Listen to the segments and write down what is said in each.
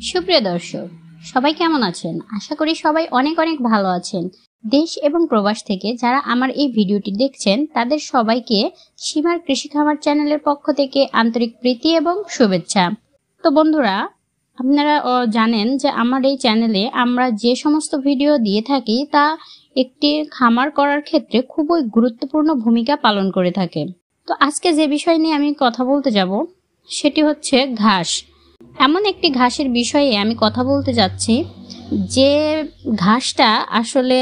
সুপ্রিয় দর্শক, সবাই কেমন আছেন? আশা করি সবাই অনেক অনেক ভালো আছেন। দেশ এবং প্রবাস থেকে যারা আমার এই ভিডিওটি দেখছেন তাদের সবাইকে সীমার কৃষি খামার চ্যানেলের পক্ষ থেকে আন্তরিক প্রীতি এবং শুভেচ্ছা। তো বন্ধুরা, আপনারা জানেন যে আমার এই চ্যানেলে আমরা যে সমস্ত ভিডিও দিয়ে থাকি তা একটি খামার করার ক্ষেত্রে খুবই গুরুত্বপূর্ণ ভূমিকা পালন করে থাকে। তো আজকে যে বিষয় নিয়ে আমি কথা বলতে যাব সেটি হচ্ছে ঘাস। এমন একটি ঘাসের বিষয়ে আমি কথা বলতে যাচ্ছি যে ঘাসটা আসলে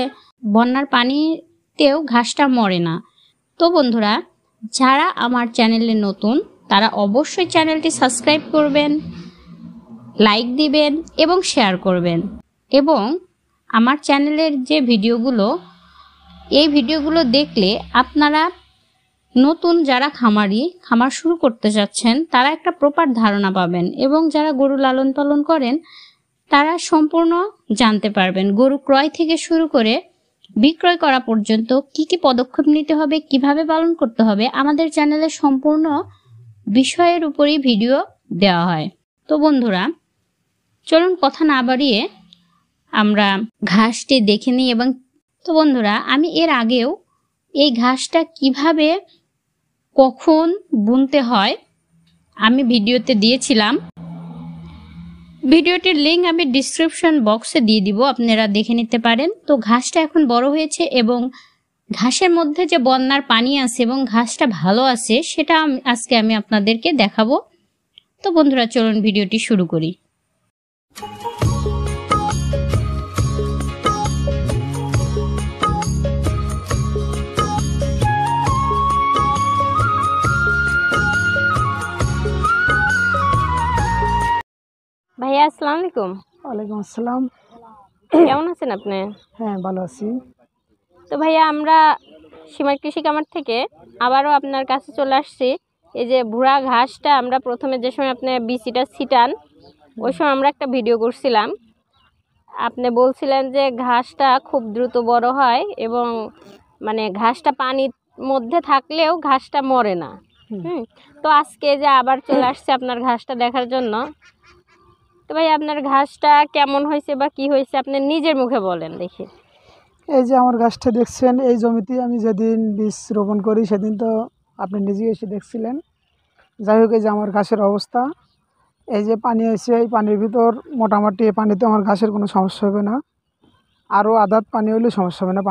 বন্যার পানিতেও ঘাসটা মরে না। তো বন্ধুরা, যারা আমার চ্যানেলে নতুন তারা অবশ্যই চ্যানেলটি সাবস্ক্রাইব করবেন, লাইক দিবেন এবং শেয়ার করবেন। এবং আমার চ্যানেলের যে এই ভিডিওগুলো দেখলে আপনারা নতুন যারা খামার শুরু করতে যাচ্ছেন তারা একটা প্রপার ধারণা পাবেন এবং যারা গরু লালন পালন করেন তারা সম্পূর্ণ জানতে পারবেন গরু ক্রয় থেকে শুরু করে বিক্রয় করা পর্যন্ত কি কি পদক্ষেপ নিতে হবে, কিভাবে পালন করতে হবে। আমাদের চ্যানেলে সম্পূর্ণ বিষয়ের উপরই ভিডিও দেওয়া হয়। তো বন্ধুরা, চলুন কথা না বাড়িয়ে আমরা ঘাসটি দেখে নিই। এবং তো বন্ধুরা, আমি এর আগেও এই ঘাসটা কিভাবে কখন বুনতে হয় আমি ভিডিওতে দিয়েছিলাম। ভিডিওটির লিঙ্ক আমি ডিসক্রিপশন বক্সে দিয়ে দিব, আপনারা দেখে নিতে পারেন। তো ঘাসটা এখন বড় হয়েছে এবং ঘাসের মধ্যে যে বন্যার পানি আছে এবং ঘাসটা ভালো আছে সেটা আজকে আমি আপনাদেরকে দেখাবো। তো বন্ধুরা, চলুন ভিডিওটি শুরু করি। ভাইয়া, আসসালামু আলাইকুম। ওয়ালাইকুম আসসালাম। কেমন আছেন আপনি? হ্যাঁ, ভালো আছি। তো ভাইয়া, আমরা সীমার কৃষি খামার থেকে আবারও আপনার কাছে চলে আসছি। এই যে ভুড়া ঘাসটা আমরা প্রথমে যে সময় আপনি বিচিটা ছিটান ওই সময় আমরা একটা ভিডিও করছিলাম। আপনি বলছিলেন যে ঘাসটা খুব দ্রুত বড় হয় এবং মানে ঘাসটা পানির মধ্যে থাকলেও ঘাসটা মরে না। তো আজকে যে আবার চলে আসছে আপনার ঘাসটা দেখার জন্য। তো ভাই, আপনার ঘাসটা কেমন হয়েছে বা কি হয়েছে আপনি নিজের মুখে বলেন দেখি। এই যে আমার গাছটা দেখছেন, এই জমিতে আমি যেদিন বীজ রোপণ করি সেদিন তো আপনি নিজেই এসে দেখছিলেন। যাই হোক, এই যে আমার ঘাসের অবস্থা, এই যে পানি আছে, এই পানির ভিতর মোটামুটি এই পানিতে আমার ঘাসের কোনো সমস্যা হবে না। আরও আদাত পানি হলেও সমস্যা হবে না,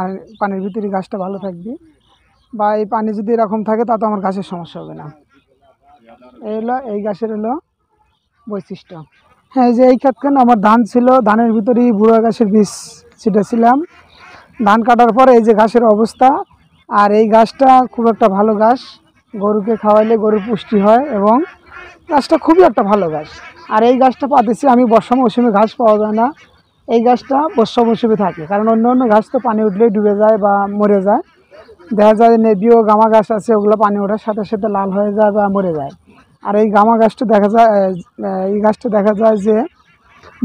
পানির ভিতরে গাছটা ভালো থাকবে। বা এই পানি যদি এরকম থাকে তাতে আমার ঘাসের সমস্যা হবে না। এই গাছের বৈশিষ্ট্য। হ্যাঁ, এই যে এই ক্ষেতখানে আমার ধান ছিল, ধানের ভিতরেই বুড়া ঘাসের বীজ ছিটেছিলাম। ধান কাটার পরে এই যে ঘাসের অবস্থা। আর এই গাছটা খুব একটা ভালো গাছ, গরুকে খাওয়াইলে গরুর পুষ্টি হয় এবং গাছটা খুবই একটা ভালো গাছ। আর এই গাছটা পাতেছি আমি বর্ষা মৌসুমে, ঘাস পাওয়া যায় না। এই গাছটা বর্ষা মৌসুমে থাকে, কারণ অন্য অন্য ঘাস তো পানি উঠলেই ডুবে যায় বা মরে যায়। দেখা যায় নেবিও গামা গাছ আছে, ওগুলো পানি ওঠার সাথে সাথে লাল হয়ে যায় বা মরে যায়। আর এই গামা গাছটা দেখা যায়, এই গাছটা দেখা যায় যে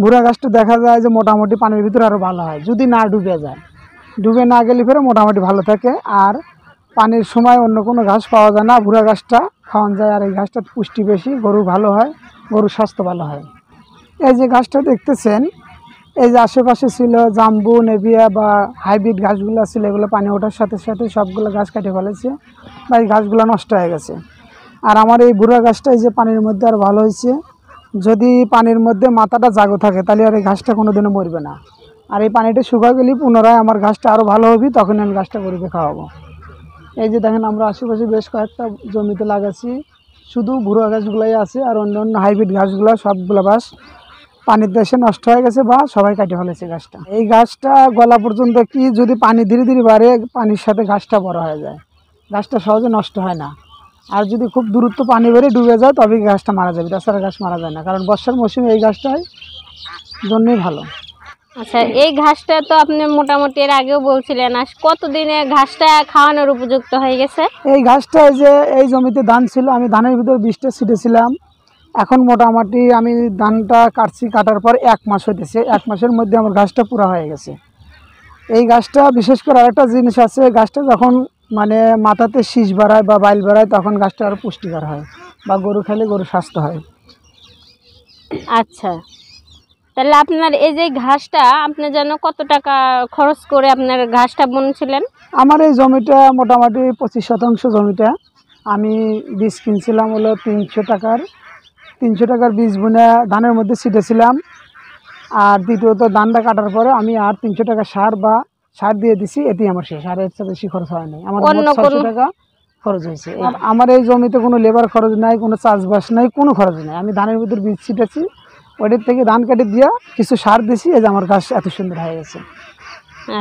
বুড়া গাছটা দেখা যায় যে মোটামুটি পানির ভিতরে আরও ভালো হয় যদি না ডুবে যায়। ডুবে না গেলে ফেরে মোটামুটি ভালো থাকে। আর পানির সময় অন্য কোনো ঘাস পাওয়া যায় না, বুড়া গাছটা খাওয়ানো যায়। আর এই গাছটার পুষ্টি বেশি, গরু ভালো হয়, গরুর স্বাস্থ্য ভালো হয়। এই যে গাছটা দেখতেছেন, এই যে আশেপাশে ছিল জাম্বু, নেভিয়া বা হাইব্রিড গাছগুলো ছিল, এগুলো পানি ওঠার সাথে সাথে সবগুলো গাছ কেটে ফেলেছে বা এই গাছগুলো নষ্ট হয়ে গেছে। আর আমার এই বুড়া গাছটা এই যে পানির মধ্যে আর ভালো হয়েছে। যদি পানির মধ্যে মাথাটা জাগো থাকে তাহলে আর এই ঘাসটা কোনো দিনও মরবে না। আর এই পানিটা শুকা গেলে পুনরায় আমার ঘাসটা আরও ভালো হবে, তখন আমি ঘাসটা গরুকে খাওয়াবো। এই যে দেখেন, আমরা আশেপাশে বেশ কয়েকটা জমিতে লাগাচ্ছি, শুধু বুড়া গাছগুলাই আছে, আর অন্য অন্য হাইব্রিড গাছগুলো সবগুলো বাস পানির দেশে নষ্ট হয়ে গেছে বা সবাই কাটে ফেলেছে গাছটা। এই গাছটা গলা পর্যন্ত কি, যদি পানি ধীরে ধীরে বাড়ে পানির সাথে ঘাসটা বড় হয়ে যায়, গাছটা সহজে নষ্ট হয় না। আর যদি খুব দূরত্ব পানি বেড়ে ডুবে যায় তবে গাছটা মারা যাবে, তাছাড়া গাছ মারা যায় না, কারণ বর্ষার মৌসুমে এই গাছটাই জন্যই ভালো। আচ্ছা, এই ঘাসটা তো আপনি মোটামুটি এর আগেও বলছিলেন, আর কতদিনে ঘাসটা খাওয়ানোর উপযুক্ত হয়ে গেছে? এই ঘাসটা এই যে এই জমিতে ধান ছিল, আমি ধানের ভিতর বীজটা ছিটেছিলাম। এখন মোটামুটি আমি ধানটা কাটার পর 1 মাস হইতেছে, 1 মাসের মধ্যে আমার ঘাসটা পুরা হয়ে গেছে। এই গাছটা বিশেষ করে আরেকটা জিনিস আছে, গাছটা যখন মানে মাথাতে শীষ বাড়ায় বা বাইল বাড়ায় তখন গাছটা আরও পুষ্টিকর হয় বা গরু খেলে গরুর স্বাস্থ্য হয়। আচ্ছা, তাহলে আপনার এই যে ঘাসটা আপনি যেন কত টাকা খরচ করে আপনার ঘাসটা বুনছিলেন? আমার এই জমিটা মোটামুটি 25% জমিটা আমি বীজ কিনছিলাম হলো 300 টাকার বীজ বুনে ধানের মধ্যে ছিটেছিলাম। আর দ্বিতীয়ত ধানটা কাটার পরে আমি আর 300 টাকা সার দিয়ে দিছি, এতেই আমার শেষ। আর এর চেয়ে বেশি খরচ হয় নাই, আমার 600 টাকা খরচ হয়েছে। আমার এই জমিতে কোনো লেবার খরচ নাই, কোনো চাষবাস নাই, কোনো খরচ নাই। আমি ধানের ভিতর বীজ ছিটেছি, ওইটার থেকে ধান কেটে দিয়া কিছু সার দিছি, এই যে আমার গাছ এত সুন্দর হয়ে গেছে।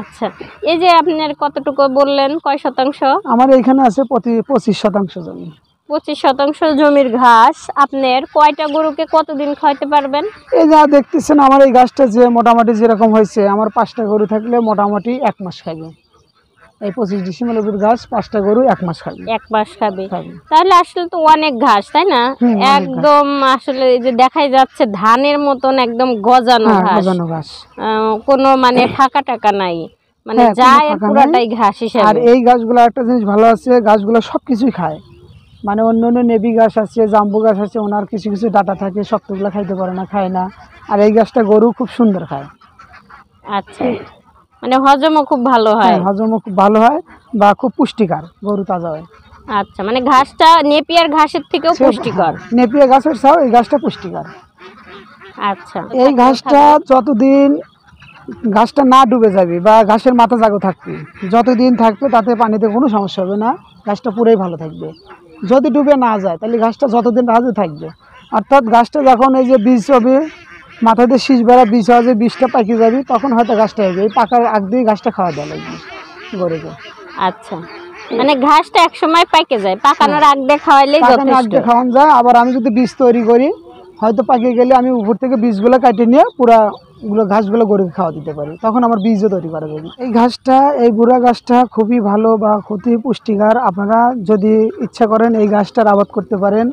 আচ্ছা, এই যে আপনার কতটুকু বললেন, কয় শতাংশ? আমার এইখানে আছে 25% জমি। 25% জমির ঘাস আপনার কয়টা গরুকে কতদিন খাওয়াতে পারবেন? এই যা দেখতেছেন আমার এই গাছটা যে মোটামুটি যেরকম হয়েছে, আমার 5টা গরু থাকলে মোটামুটি 1 মাস খাবে। এই 25 ডিসেম্বরের গাছ 5টা গরু 1 মাস খাবে। 1 মাস খাবে, তাহলে আসলে তো অনেক ঘাস, তাই না? একদম আসলে যে দেখাই যাচ্ছে ধানের মতন একদম গজানো ঘাস, কোনো মানে ফাঁকা টাকা নাই, মানে যায় পুরাটাই ঘাস হিসেবে। আর এই গাছগুলো একটা জিনিস ভালো আছে, গাছগুলো সবকিছুই খায়। মানে অন্য অন্য নেবি গাছ আছে, জাম্বু গাছ আছে, ওনার কিছু কিছু ডাটা থাকে, শক্তগুলো খাইতে পারে না, খায় না। আর এই গাছটা গরু খুব সুন্দর খায়। আচ্ছা, মানে হজমও খুব ভালো হয়? হজমও খুব ভালো হয় বা খুব পুষ্টিকর, গরু তাজা হয়। আচ্ছা, মানে ঘাসটা নেপিয়ার ঘাসের থেকেও পুষ্টিকর? নেপিয়ার ঘাসের চাও এই গাছটা পুষ্টিকর। আচ্ছা, এই ঘাসটা যতদিন ঘাসটা না ডুবে যাবে বা ঘাসের মাথা জাগো থাকবে, যতদিন থাকবে তাতে পানিতে কোনো সমস্যা হবে না, গাছটা পুরোই ভালো থাকবে। যদি ডুবে না যায় তাহলে গাছটা যতদিন রাজে থাকবে। অর্থাৎ গাছটা যখন এই যে বীজ হবে, মাথাতে শীষ বেড়া বীজ হবে, বীজটা পাকি যাবে, তখন হয়তো গাছটা হবে। এই পাকার আগ দিয়ে গাছটা খাওয়া দেওয়া লাগবে গরুকে। আচ্ছা, মানে ঘাসটা এক সময় পাকে যায়, পাকানোর আগ দিয়ে খাওয়াইলেই যথেষ্ট। খাওয়ানো যায়। আবার আমি যদি বীজ তৈরি করি, হয়তো পাকিয়ে গেলে আমি উপর থেকে বীজগুলো কাটিয়ে নিয়ে পুরো ঘাসগুলো গরুকে খাওয়া দিতে পারি, তখন আমার বীজও তৈরি করা যাবে। এই ঘাসটা, এই বুড়া গাছটা খুবই ভালো বা খুবই পুষ্টিকর। আপনারা যদি ইচ্ছা করেন এই গাছটার আবাদ করতে পারেন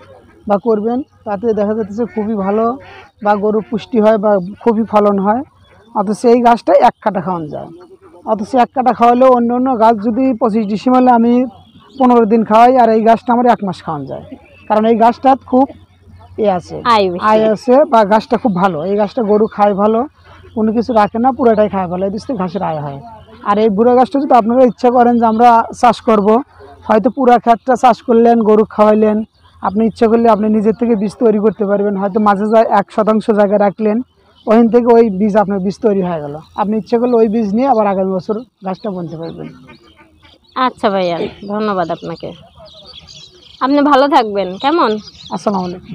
বা করবেন, তাতে দেখা যাচ্ছে খুবই ভালো বা গরু পুষ্টি হয় বা খুবই ফলন হয়। অথচ এই গাছটা 1 কাঠা খাওয়ানো যায়। অথচ 1 কাঠা খাওয়ালেও অন্য অন্য গাছ যদি 25 ডিসেম্বরে আমি 15 দিন খাওয়াই, আর এই গাছটা আমার 1 মাস খাওয়ানো যায়। কারণ এই গাছটা খুব আয় আছে বা গাছটা খুব ভালো। এই গাছটা গরু খায় ভালো, কোনো কিছু রাখে না, পুরোটাই খায় ভালো, এই দিক থেকে ঘাসের আয় হয়। আর এই বুড়ো গাছটা যদি আপনারা ইচ্ছা করেন যে আমরা চাষ করব, হয়তো পুরো ক্ষেতটা চাষ করলেন, গরু খাওয়াইলেন, আপনি ইচ্ছা করলে আপনি নিজের থেকে বীজ তৈরি করতে পারবেন। হয়তো মাঝে 1% জায়গায় রাখলেন, ওইখান থেকে ওই বীজ আপনার বীজ তৈরি হয়ে গেল। আপনি ইচ্ছা করলে ওই বীজ নিয়ে আবার আগামী বছর গাছটা বুনতে পারবেন। আচ্ছা ভাইয়া, ধন্যবাদ আপনাকে। আপনি ভালো থাকবেন। কেমন? আসসালামু আলাইকুম।